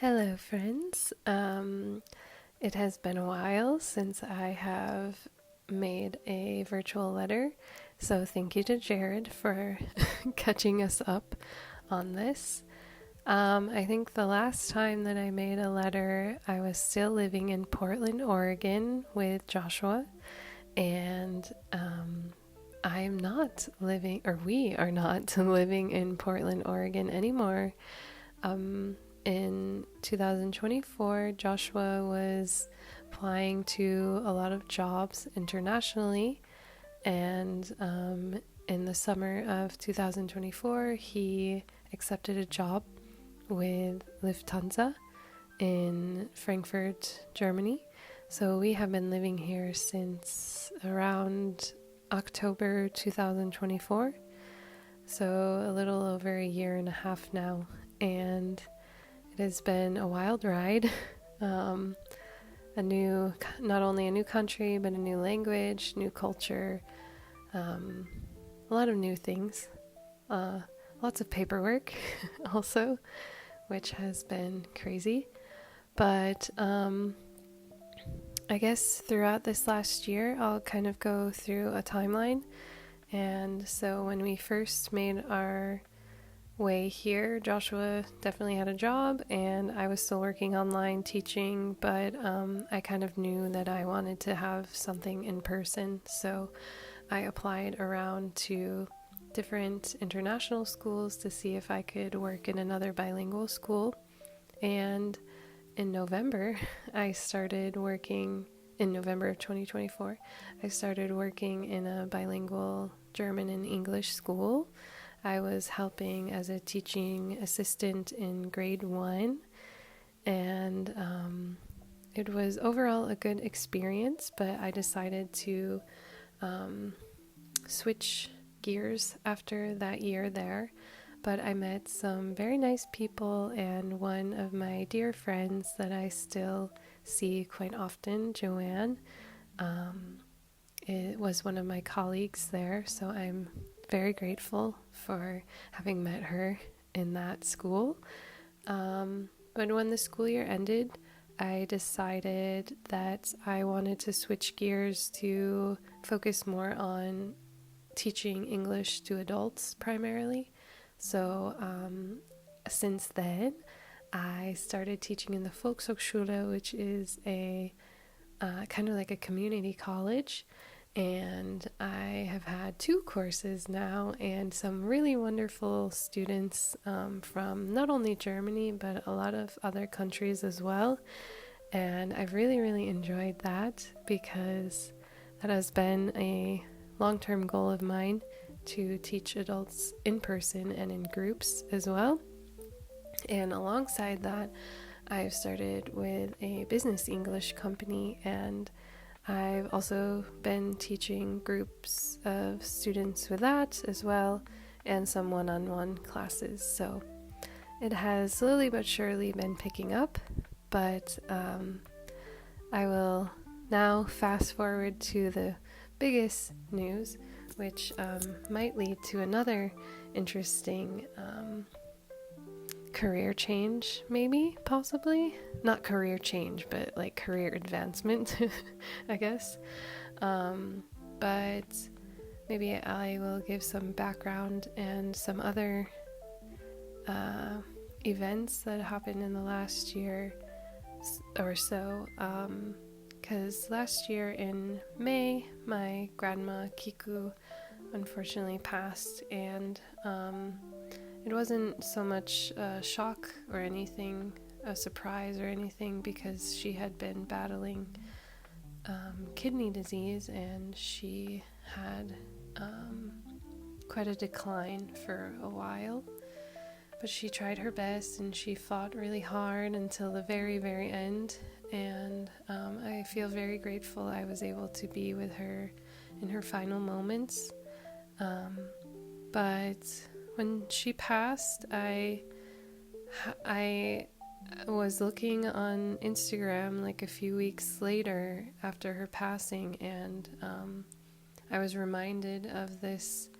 Hello, friends. It has been a while since I have made a virtual letter, so thank you to Jarrod for catching us up on this. I think the last time that I made a letter, I was still living in Portland, Oregon with Joshua, and I am not living, or we are not living in Portland, Oregon anymore. In 2024, Joshua was applying to a lot of jobs internationally, and in the summer of 2024, he accepted a job with Lufthansa in Frankfurt, Germany. So we have been living here since around October 2024, so a little over a year and a half now, and it has been a wild ride. Not only a new country, but a new language, new culture, a lot of new things, lots of paperwork also, which has been crazy. But I guess throughout this last year, I'll kind of go through a timeline. And so when we first made our way here, Joshua definitely had a job and I was still working online teaching, but I kind of knew that I wanted to have something in person, so I applied around to different international schools to see if I could work in another bilingual school. And in November in November of 2024, I started working in a bilingual German and English school. I was helping as a teaching assistant in grade 1, and it was overall a good experience, but I decided to switch gears after that year there. But I met some very nice people, and one of my dear friends that I still see quite often, Joanne, it was one of my colleagues there, so I'm very grateful for having met her in that school. But when the school year ended, I decided that I wanted to switch gears to focus more on teaching English to adults primarily. So since then, I started teaching in the Volkshochschule, which is a kind of like a community college. And I have had 2 courses now and some really wonderful students from not only Germany, but a lot of other countries as well. And I've really, really enjoyed that because that has been a long-term goal of mine, to teach adults in person and in groups as well. And alongside that, I've started with a business English company, and I've also been teaching groups of students with that as well, and some one-on-one classes. So it has slowly but surely been picking up, but I will now fast forward to the biggest news, which might lead to another interesting career change, maybe, possibly. Not career change, but like career advancement, I guess. But maybe I will give some background and some other events that happened in the last year or so. Because last year in May, my grandma Kiku unfortunately passed, and it wasn't so much a shock or anything, a surprise or anything, because she had been battling kidney disease, and she had quite a decline for a while. But she tried her best and she fought really hard until the very, very end. And I feel very grateful I was able to be with her in her final moments. But when she passed, I was looking on Instagram like a few weeks later after her passing, and I was reminded of this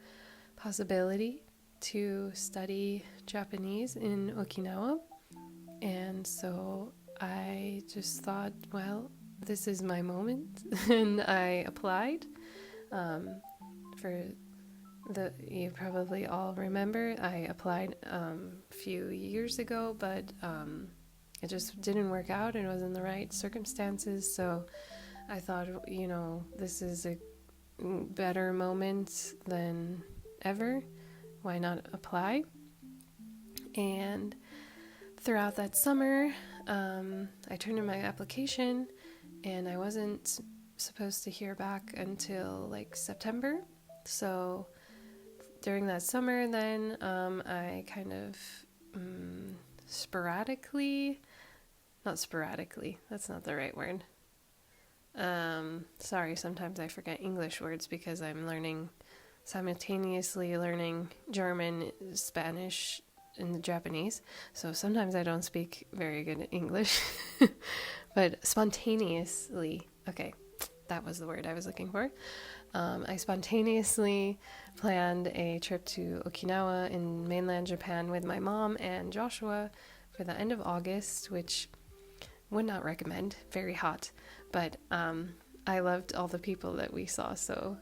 possibility to study Japanese in Okinawa. And so I just thought, well, this is my moment. And I applied for you probably all remember, I applied a few years ago, but it just didn't work out. It wasn't the right circumstances. So I thought, this is a better moment than ever. Why not apply? And throughout that summer, I turned in my application, and I wasn't supposed to hear back until like September. So during that summer, then I kind of not sporadically, that's not the right word. Sorry, sometimes I forget English words because I'm simultaneously learning German, Spanish, and Japanese. So sometimes I don't speak very good English, but spontaneously, okay, that was the word I was looking for. I spontaneously planned a trip to Okinawa in mainland Japan with my mom and Joshua for the end of August, which would not recommend. Very hot, but I loved all the people that we saw, so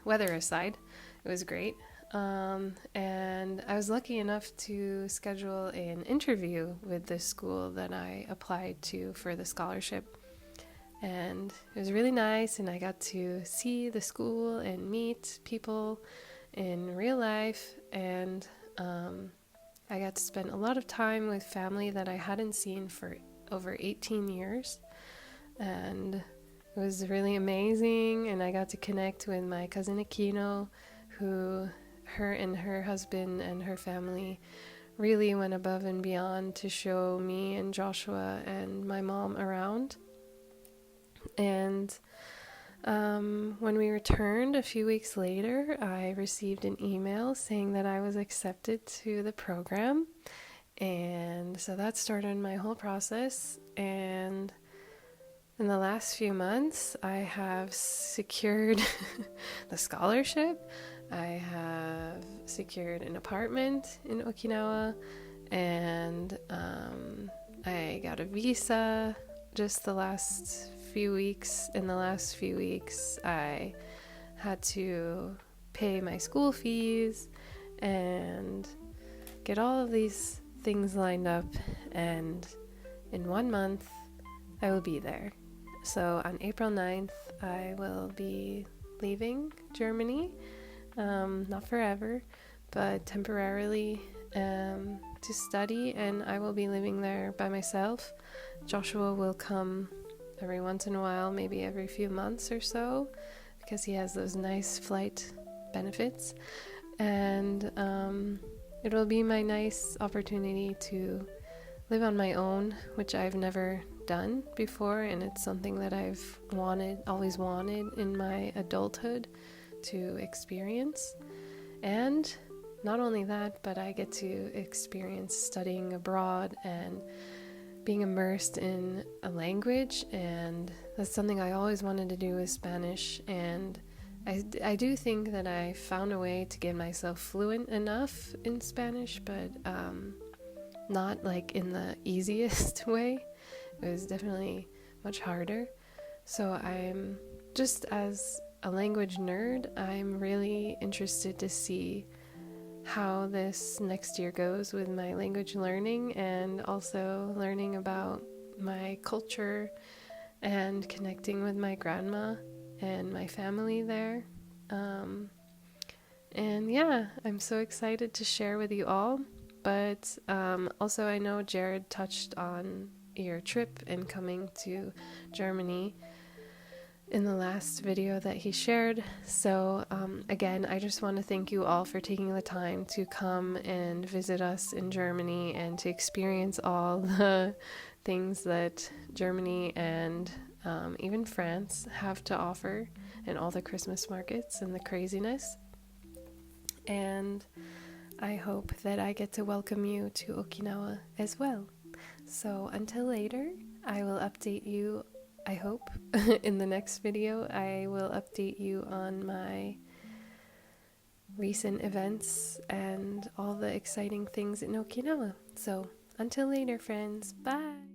weather aside, it was great. And I was lucky enough to schedule an interview with the school that I applied to for the scholarship. And it was really nice, and I got to see the school and meet people in real life, and I got to spend a lot of time with family that I hadn't seen for over 18 years, and it was really amazing. And I got to connect with my cousin Aquino, who her and her husband and her family really went above and beyond to show me and Joshua and my mom around. And when we returned a few weeks later, I received an email saying that I was accepted to the program. And so that started my whole process. And in the last few months, I have secured the scholarship. I have secured an apartment in Okinawa. And I got a visa just the last few weeks. In the last few weeks, I had to pay my school fees and get all of these things lined up, and in 1 month I will be there. So on April 9th I will be leaving Germany, not forever, but temporarily, to study, and I will be living there by myself. Joshua will come every once in a while, maybe every few months or so, because he has those nice flight benefits. And it will be my nice opportunity to live on my own, which I've never done before, and it's something that I've always wanted in my adulthood to experience. And not only that, but I get to experience studying abroad and being immersed in a language, and that's something I always wanted to do with Spanish. And I do think that I found a way to get myself fluent enough in Spanish, but not like in the easiest way. It was definitely much harder. So I'm just, as a language nerd, I'm really interested to see how this next year goes with my language learning, and also learning about my culture and connecting with my grandma and my family there. And yeah, I'm so excited to share with you all. But also, I know Jarrod touched on your trip and coming to Germany in the last video that he shared. So again, I just want to thank you all for taking the time to come and visit us in Germany and to experience all the things that Germany and even France have to offer, and all the Christmas markets and the craziness. And I hope that I get to welcome you to Okinawa as well. So until later, I will update you, I hope, in the next video. I will update you on my recent events and all the exciting things in Okinawa. So Until later, friends. Bye.